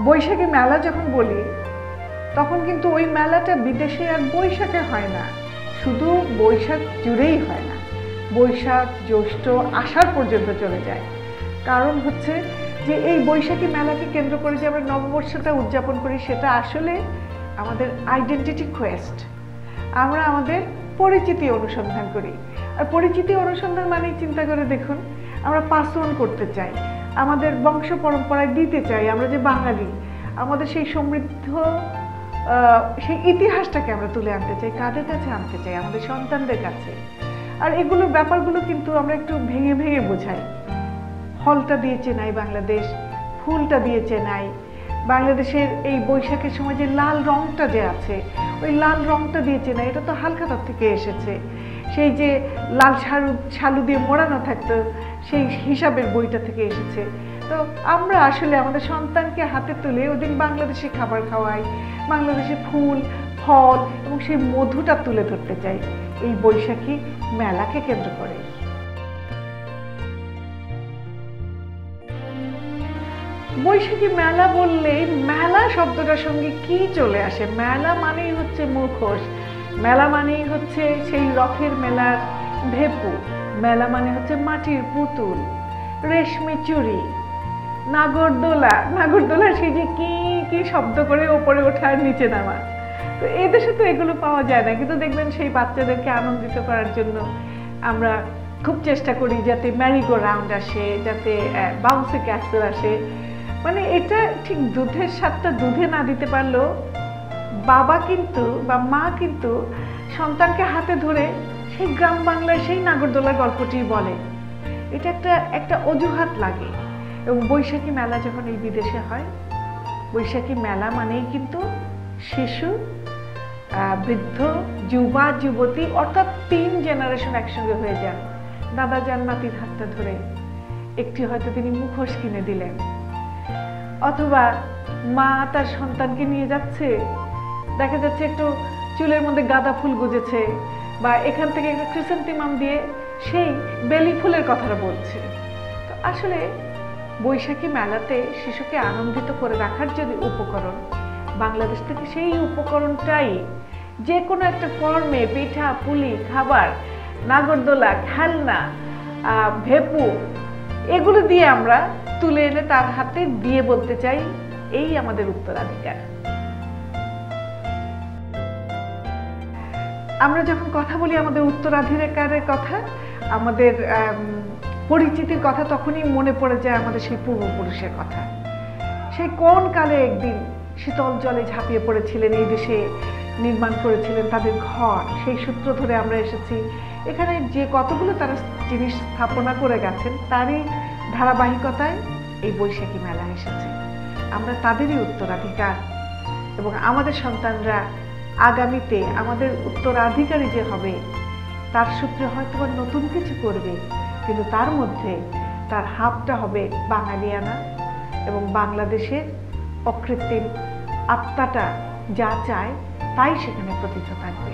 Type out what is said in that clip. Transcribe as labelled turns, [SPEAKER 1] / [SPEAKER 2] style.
[SPEAKER 1] বৈশাখী মেলা যখন বলি তখন কিন্তু ওই মেলাটা বিদেশে আর বৈশাখে হয় না, শুধু বৈশাখ জুড়েই হয় না, বৈশাখ জ্যৈষ্ঠ আষাঢ় পর্যন্ত চলে যায়। কারণ হচ্ছে যে এই বৈশাখী মেলাকে কেন্দ্র করে যে আমরা নববর্ষটা উদযাপন করি সেটা আসলে আমাদের আইডেন্টিটি কোয়েস্ট। আমরা আমাদের পরিচিতি অনুসন্ধান করি, আর পরিচিতি অনুসন্ধান মানেই চিন্তা করে দেখুন, আমরা পাস অন করতে চাই, আমাদের বংশ পরম্পরায় দিতে চাই, আমরা যে বাঙালি আমাদের সেই সমৃদ্ধ সেই ইতিহাসটাকে আমরা তুলে আনতে চাই, কাদের কাছে আনতে চাই, আমাদের সন্তানদের কাছে। আর এগুলোর ব্যাপারগুলো কিন্তু আমরা একটু ভেঙে ভেঙে বোঝাই। ফলটা দিয়ে চেনাই বাংলাদেশ, ফুলটা দিয়ে চেনাই বাংলাদেশের এই বৈশাখের সময় যে লাল রংটা যে আছে, ওই লাল রংটা দিয়ে চেনাই, এটা তো হালখাতা থেকে এসেছে। সেই যে লাল শালু দিয়ে মোড়ানো থাকতো সেই হিসাবের বইটা থেকে এসেছে। তো আমরা আসলে আমাদের সন্তানকে হাতে তুলে ওদিন বাংলাদেশি খাবার খাওয়াই, বাংলাদেশে ফুল ফল এবং সেই মধুটা তুলে ধরতে চাই এই বৈশাখী মেলাকে কেন্দ্র করে। বৈশাখী মেলা বললেই মেলা শব্দটার সঙ্গে কি চলে আসে? মেলা মানেই হচ্ছে মুখোশ, মেলা মানেই হচ্ছে সেই রথের মেলার ভেপু, মেলা মানে হচ্ছে মাটির পুতুল, রেশমি চুড়ি, নাগরদোলা সেই যে কি কি শব্দ করে ওপরে ওঠা আর নিচে নামা। তো এই দেশে তো এগুলো পাওয়া যায় না, কিন্তু দেখবেন সেই বাচ্চাদেরকে আনন্দিত করার জন্য আমরা খুব চেষ্টা করি যাতে ম্যারিগো রাউন্ড আসে, যাতে বাউন্সি ক্যাসেল আসে। মানে এটা ঠিক দুধের স্বাদটা দুধে না দিতে পারলেও বাবা কিন্তু বা মা কিন্তু সন্তানকে হাতে ধরে সেই গ্রাম বাংলায় সেই নাগরদোলার গল্পটি বলে। এটা একটা অজুহাত লাগে। এবং বৈশাখী মেলা যখন এই বিদেশে হয়, বৈশাখী মেলা মানেই কিন্তু শিশু, বৃদ্ধ, যুবা যুবতী অর্থাৎ 3 জেনারেশন একসঙ্গে হয়ে যান। দাদা যান নাতির হাতটা ধরে একটি হয়তো তিনি মুখোশ কিনে দিলেন, অথবা মা তার সন্তানকে নিয়ে যাচ্ছে, দেখা যাচ্ছে একটু চুলের মধ্যে গাঁদা ফুল গুজেছে, বা এখান থেকে একটা ক্রিসেন্থেমাম দিয়ে সেই বেলি ফুলের কথাটা বলছে। তো আসলে বৈশাখী মেলাতে শিশুকে আনন্দিত করে রাখার যদি উপকরণ, বাংলাদেশ থেকে সেই উপকরণটাই যে কোনো একটা ফর্মে পিঠা পুলি খাবার, নাগরদোলা, খেলনা, ভেপু, এগুলো দিয়ে আমরা তুলে এনে তার হাতে দিয়ে বলতে চাই এই আমাদের উত্তরাধিকার। আমরা যখন কথা বলি আমাদের উত্তরাধিকারের কথা, আমাদের পরিচিতির কথা, তখনই মনে পড়ে যায় আমাদের সেই পূর্বপুরুষের কথা। সেই কোন কালে একদিন শীতল জলে ঝাঁপিয়ে পড়েছিলেন, এই দেশে নির্মাণ করেছিলেন তাদের ঘর, সেই সূত্র ধরে আমরা এসেছি। এখানে যে কতগুলো তারা জিনিস স্থাপনা করে গেছেন তারই ধারাবাহিকতায় এই বৈশাখী মেলা এসেছে। আমরা তাদেরই উত্তরাধিকার, এবং আমাদের সন্তানরা আগামীতে আমাদের উত্তরাধিকারী যে হবে তার সূত্রে হয়তো নতুন কিছু করবে, কিন্তু তার মধ্যে তার হাবটা হবে বাঙালিয়ানা, এবং বাংলাদেশের অকৃত্রিম আত্মাটা যা চায় তাই সেখানে প্রতিষ্ঠা থাকবে।